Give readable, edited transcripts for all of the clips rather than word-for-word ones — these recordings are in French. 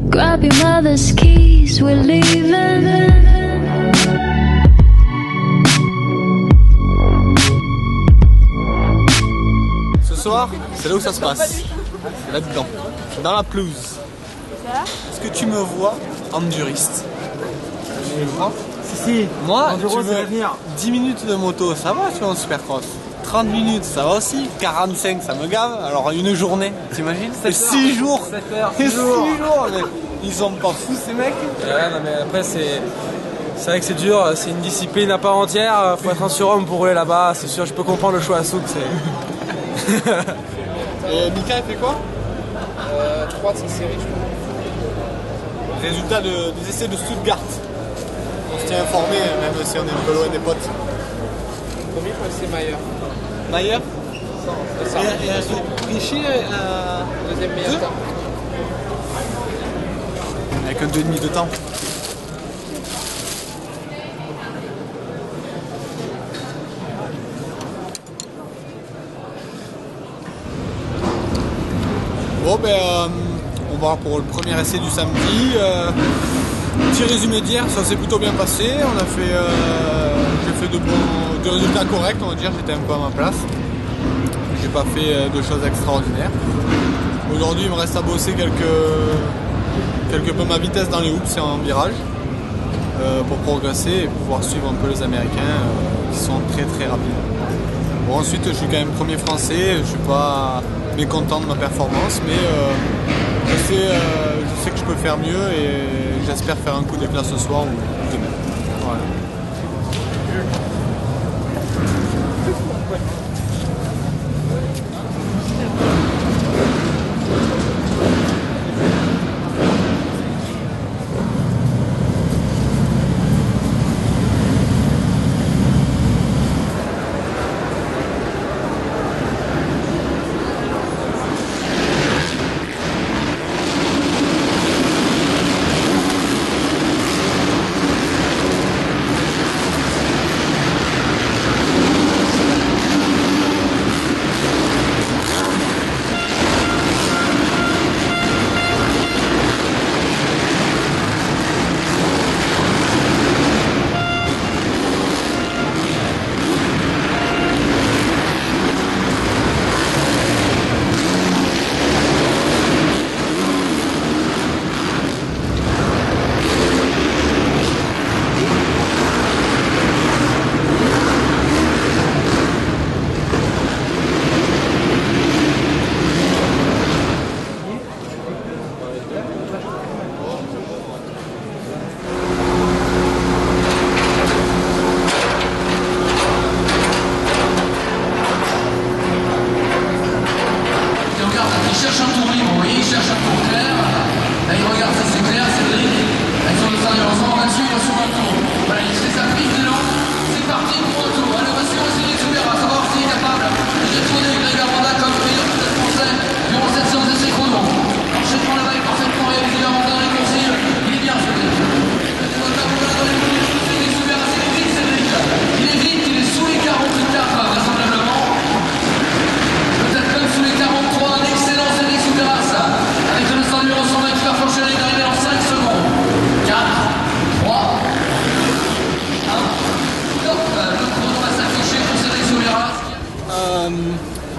Grab your mother's keys, we're leaving. Ce soir, c'est là où ça se passe. C'est là-dedans, dans la pelouse. Est-ce que tu me vois enduriste? Tu me vois? Si, Moi, enduro, tu veux 10 minutes de moto, ça va, tu vois, en supercross. 30 minutes, ça va aussi. 45, ça me gave. Alors une journée, t'imagines? 6 jours. 7 heures, 6 jours. Mais ils sont pas fous ces mecs. Ouais, non, mais après c'est vrai que c'est dur, c'est une discipline à part entière. Faut être un surhomme pour rouler là-bas. C'est sûr, je peux comprendre le choix à souk. Et Mika, il fait quoi? 3 de sa série, je crois. Résultat des essais de Stuttgart. On se tient informé, même si on est un peu loin des potes. Premier, je crois que c'est Mayer. Mayer? C'est ça. Et Richie Deuxième meilleur temps. avec un 2,5 de temps. Bon ben on va pour le premier essai du samedi. Petit résumé d'hier, ça s'est plutôt bien passé. On a fait, j'ai fait de résultats corrects, on va dire. J'étais un peu à ma place. J'ai pas fait de choses extraordinaires. Aujourd'hui, il me reste à bosser quelque peu ma vitesse dans les hoops et en virage pour progresser et pouvoir suivre un peu les Américains qui sont très très rapides. Bon, ensuite, je suis quand même premier français. Je suis pas mécontent de ma performance, mais je sais que je peux faire mieux et j'espère faire un coup d'éclat ce soir ou demain. Voilà.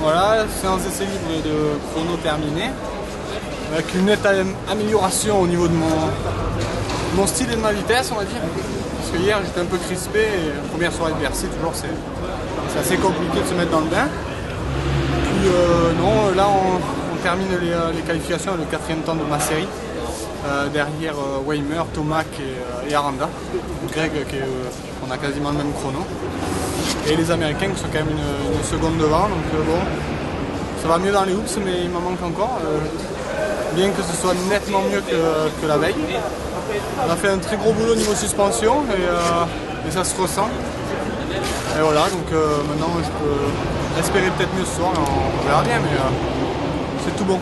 Voilà, séance d'essai libre de chrono terminée, avec une nette amélioration au niveau de mon style et de ma vitesse, on va dire. Parce que hier j'étais un peu crispé et la première soirée de Bercy, toujours c'est assez compliqué de se mettre dans le bain. Puis non, là on termine les qualifications, le 4e temps de ma série. Derrière Weimer, Tomac et Aranda. Greg, on a quasiment le même chrono. Et les Américains qui sont quand même une seconde devant. Donc bon, ça va mieux dans les hoops, mais il m'en manque encore. bien que ce soit nettement mieux que la veille. On a fait un très gros boulot au niveau suspension et ça se ressent. Et voilà, donc maintenant je peux espérer peut-être mieux ce soir, on verra bien, mais c'est tout bon.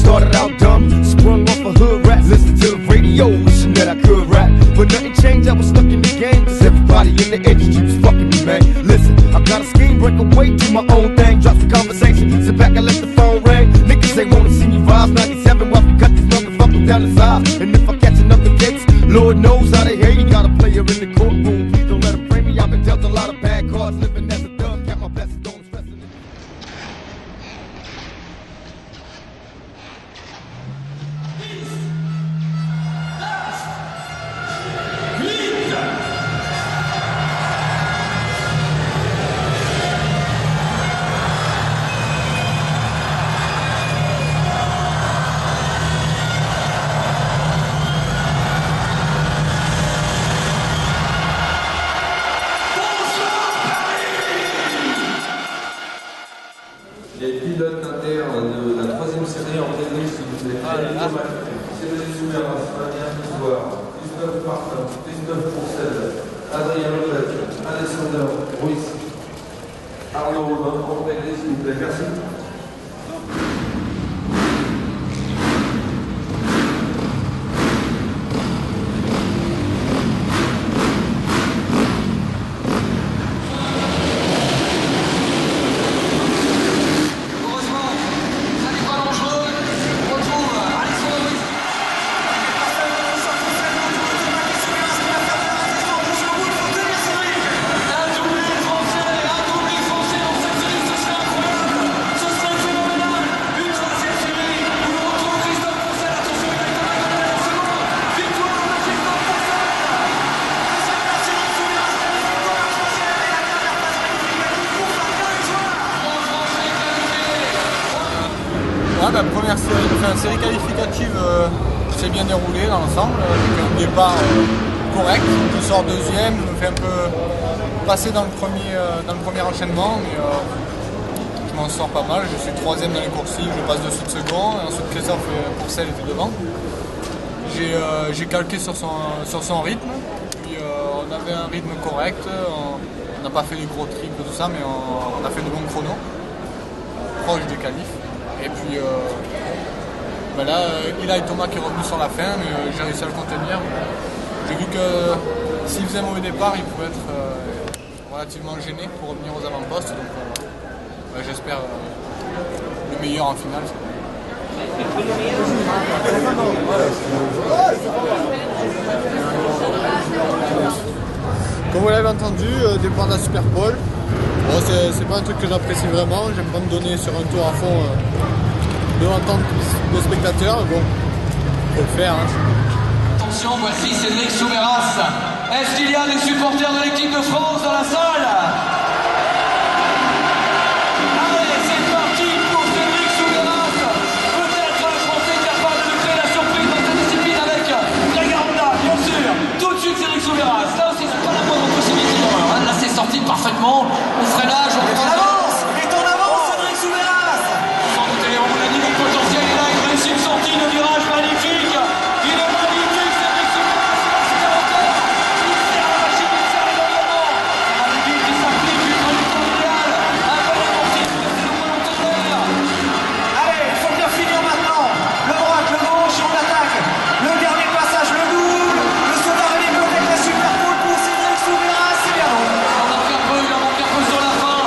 Started out dumb, sprung off a hood rat. Listen to the radio, wishing that I could rap. But nothing changed, I was stuck in the game. Cause everybody in the industry was fucking me, man. Listen, I got a scheme, break away, do my own thing. Drop the conversation, sit back and let the phone ring. Niggas, they wanna see me rise. 97, while we cut this motherfucker down the side. And if I catch another case, Lord knows how they hate. He got a player in the courtroom, please don't let him frame me. I've been dealt a lot of bad cards, living as a thug. Count my blessings, don't stress it. Les pilotes internes de la 3e série en télé, s'il vous plaît. Cédric Soumeras, Fabien Pouvoir, Christophe Martin, Christophe Pourcel, Adrien Lopez, Alexander Ruiz, Arnaud Robin, en télé, s'il vous plaît. Merci. Ouais, première série qualificative s'est bien déroulée dans l'ensemble, avec un départ correct. Je sors deuxième, je me fais un peu passer dans le premier enchaînement, mais je m'en sors pas mal. Je suis troisième dans les coursives, je passe dessus de second, et ensuite Christophe Pourcel était devant. J'ai calqué sur son rythme, puis on avait un rythme correct, on n'a pas fait les gros triples tout ça, mais on a fait de bons chronos, proche des qualifs. Et puis là, Ila et Thomas qui est revenu sur la fin, mais j'ai réussi à le contenir. J'ai vu que s'il faisait un mauvais départ, il pouvait être relativement gêné pour revenir aux avant-postes. Donc j'espère le meilleur en finale. Comme vous l'avez entendu, départ de la Super Pole. Bon, c'est pas un truc que j'apprécie vraiment, j'aime pas me donner sur un tour à fond devant tant de spectateurs, bon, faut le faire. Hein. Attention, voici Cédric Soumeras. Est-ce qu'il y a des supporters de l'équipe de France dans la salle? Allez, c'est parti pour Cédric Soumeras. Peut-être le Français capable de créer la surprise dans cette discipline avec Grégoire Honda, bien sûr. Tout de suite Cédric Soumeras. Là aussi, c'est pas la moindre possibilité. Là, c'est sorti parfaitement. Au freinage, on est en avance. Il est en avance, Cédric Soumeras. Sans doute, Léon, on a dit le potentiel est là. Il réussit une sortie de virage magnifique. Il est magnifique, Cédric Soumeras. C'est encore. Il sert la machine, il sert énormément. Ça va vite, il s'applique une conduite idéale. Un bon écourti, c'est le volontaire d'air. Allez, il faut bien finir maintenant. Le droite, le gauche, on attaque. Le dernier passage, le double. Le sauveur et les blocs avec la super pole pour Cédric Soumeras. C'est bien bon. Il en manque un peu sur la fin.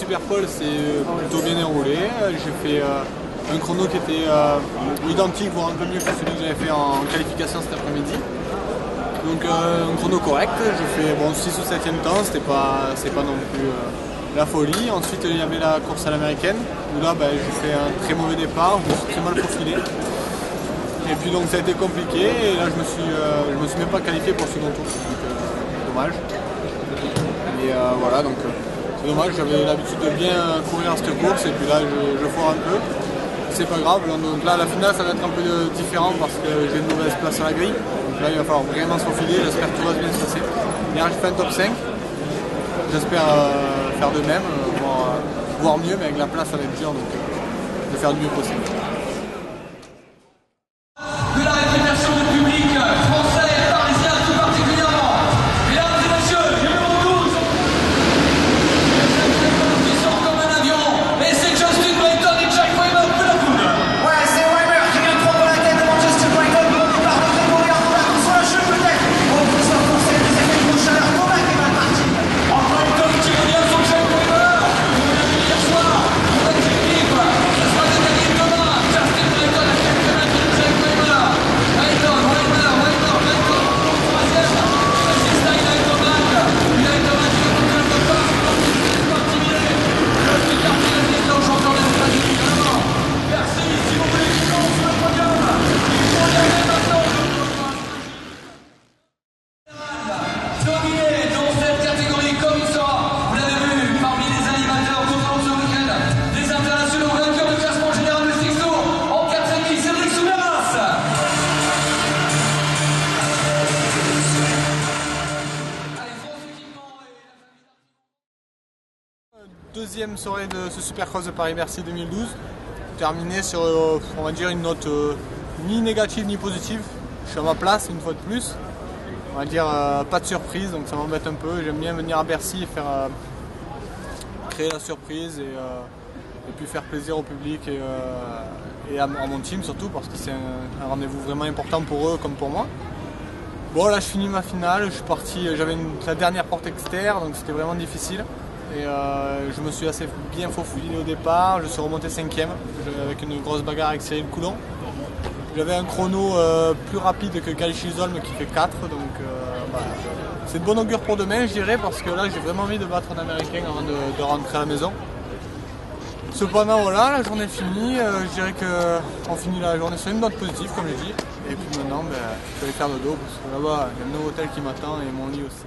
Super Pole s'est plutôt bien déroulé. J'ai fait un chrono qui était identique, voire un peu mieux que celui que j'avais fait en qualification cet après-midi. Donc un chrono correct, j'ai fait 6 ou 7e temps, c'est pas non plus la folie. Ensuite il y avait la course à l'américaine, où là j'ai fait un très mauvais départ, je me suis très mal profilé. Et puis donc ça a été compliqué, et là je me suis même pas qualifié pour le second tour, donc dommage. Et voilà, donc c'est dommage, j'avais l'habitude de bien courir à cette course, et puis là je foire un peu. C'est pas grave, donc là la finale ça va être un peu différent parce que j'ai une mauvaise place à la grille. Donc là il va falloir vraiment se profiler, j'espère que tout va bien se passer. Hier j'ai fait un top 5, j'espère faire de même, voire mieux, mais avec la place ça va être dur, donc je vais faire du mieux possible. De la réputation du public français et parisien tout particulièrement. Mesdames et messieurs, numéro 12. Qui sort comme un avion. Et c'est Justin Brayton et Jack Weimer pour la poudre. Ouais, c'est Weimer qui vient de prendre la tête devant Justin Brayton. Bon départ de Grégory Arnaud sur la cheveux peut-être. On peut s'en conseiller des effets de chaleur. Combat qui est mal parti. Encore une fois, qui revient sur Jack Weimer. On l'a vu hier soir. Avec l'équipe. Ce sera détaillé demain. Justin Brayton a fait le mètre de Jack Weimer. Brayton, Weimer, troisième. C'est Stein avec Tomac. Il a été battu de tout le départ. C'est parti miné. Le petit quartier de déclenche encore les États-Unis. Merci, si vous voulez qu'ils sont sur le podium. Il faut y aller maintenant. Dominé dans cette catégorie comme il sera. Vous l'avez vu, parmi les animateurs tout au long de ce week-end, des internationaux vainqueurs du classement général de Six Tours en 4,5, Cédric Soumeras. Deuxième soirée de ce Supercross de Paris-Bercy 2012, terminé sur on va dire une note ni négative ni positive. Je suis à ma place une fois de plus. On va dire pas de surprise, donc ça m'embête un peu. J'aime bien venir à Bercy et créer la surprise et puis faire plaisir au public et à mon team surtout, parce que c'est un rendez-vous vraiment important pour eux comme pour moi. Bon, là je finis ma finale, je suis parti, j'avais la dernière porte externe, donc c'était vraiment difficile. Et je me suis assez bien faufilé au départ, je suis remonté 5e avec une grosse bagarre avec Cyril Coulon. J'avais un chrono plus rapide que Kyle Chisholm qui fait 4, donc voilà. C'est de bon augure pour demain, je dirais, parce que là j'ai vraiment envie de battre un américain avant de rentrer à la maison. Cependant voilà, la journée est finie, je dirais qu'on finit la journée sur une note positive comme j'ai dit. Et puis maintenant je vais aller faire dodo parce que là-bas il y a un nouveau hôtel qui m'attend et mon lit aussi.